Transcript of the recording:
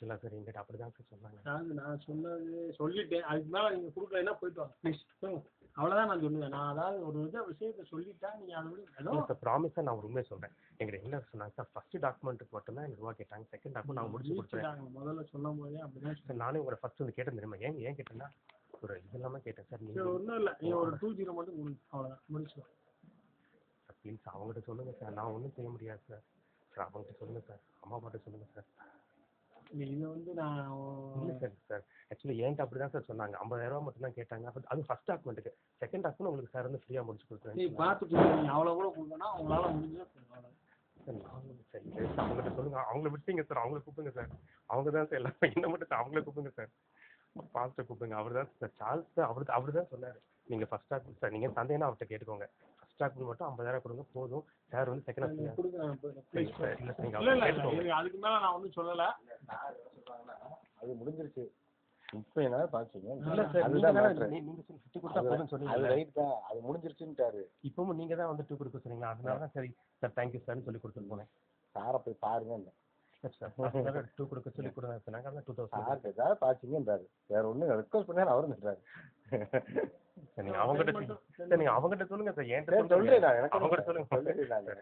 ஆக்சுவலாக சார் எங்கிட்ட அப்படி தான் சார் சொன்னாங்க. நான் சொன்னது சொல்லிட்டேன். அதுக்கு மேலே நீங்கள் கொடுக்கலைன்னா போயிட்டு வாங்க ப்ளீஸ். அவ்வளோதான் நான் சொல்லுவேன். நான் அதாவது ஒரு விஷயத்தை சொல்லிட்டேன். நீங்கள் அதை விட ஏதோ சார் ப்ராமிஸாக நான் ஒரு உண்மையை சொல்கிறேன். எங்கிட்ட என்ன சொன்னாங்க சார், ஃபஸ்ட்டு டாக்குமெண்ட்டுக்கு மட்டும்தான் எனக்கு ரூபா கேட்டாங்க. செகண்ட் டாக்குமெண்ட் நான் முடிச்சு கொடுத்துருவேன். முதல்ல சொல்லும் போதே அப்படிதான் சார் நானே உங்களை ஃபஸ்ட்டு வந்து கேட்டேன் தெரியுமா, ஏன் கேட்டேன்னா ஒரு இது இல்லாமல் கேட்டேன் சார். நீங்கள் ஒன்றும் இல்லை, நீங்கள் ஒரு 2-0 மட்டும் கொடுங்க, அவ்வளோதான் முடிச்சுடுவேன். சார் ப்ளீஸ் அவங்ககிட்ட சொல்லுங்கள் சார், நான் ஒன்றும் செய்ய முடியாது சார். சார் அவங்ககிட்ட சொல்லுங்கள் சார், அம்மா அப்பாட்ட சொல்லுங்கள் சார். இது வந்து நான் இல்லை சார் ஆக்சுவலி என்கிட்ட அப்படி தான் சார் சொன்னாங்க. 50,000 மட்டும் தான் கேட்டாங்க. அது ஃபஸ்ட் டாக்குமெண்ட்டுக்கு. செகண்ட் டாக்குமெண்ட் உங்களுக்கு சார் வந்து ஃப்ரீயாக முடிச்சு கொடுத்துருவேன். நீ பார்த்து கொடுங்க, அவ்வளோ கூட கொடுக்கணும் உங்களால் முடிஞ்சா அவ்வளோ சார். சரி அவங்ககிட்ட சொல்லுங்கள், அவங்கள விட்டீங்க சார், அவங்கள கூப்பிடுங்க சார். அவங்க தான் சார் எல்லாமே என்ன மட்டும் சார் அவங்கள கூப்பிடுங்க சார். பாஸ்ட்டை கூப்பிடுங்க. அவர் தான் சார் சார்ல்ஸ் சார், அவர் தான் சொன்னார். நீங்கள் ஃபஸ்ட் டாக்குமெண்ட் சார் நீங்கள் தந்தைன்னா அவர்கிட்ட கேட்டுக்கோங்க. ஃபஸ்ட் டாக்குமெண்ட் மட்டும் 50,000 கொடுங்க போதும். சார் வந்து செகண்ட் டாக்குமெண்ட் கொடுங்க. இல்லை அதுக்கு மேலே நான் ஒன்றும் சொல்லலை. அது முடிஞ்சிருச்சு. இப்போ என்ன பாத்தீங்க? இல்லை சார் நீங்கள் 50 கொடுத்தா போதும்னு அது சொன்னீங்க. ரைட் தான், அது முடிஞ்சிருச்சுன்ட்டாரு. இப்பவும் நீங்கள் தான் வந்து 2 கொடுக்க சொன்னீங்களா, அதனால தான் சரி சார் தேங்க்யூ சார்னு சொல்லி கொடுத்துட்டு போனேன். சாரை போய் பாருங்க. சார் 2 கொடுக்க சொல்லி கொடுங்க சொன்னாங்க. அதான் 2000 சார் ஏதாவது பாத்தீங்கன்றாரு. வேற ஒன்றும் ரெக்வஸ்ட் பண்ணாரு, அவரும் திட்டுறாரு. சார் நீங்கள் அவங்ககிட்ட சொல்லுங்கள் சார். என்கிட்ட சொல்றேன் நான், எனக்கு அவங்ககிட்ட சொல்லுங்க. சொல்லிடுறேன் நான்.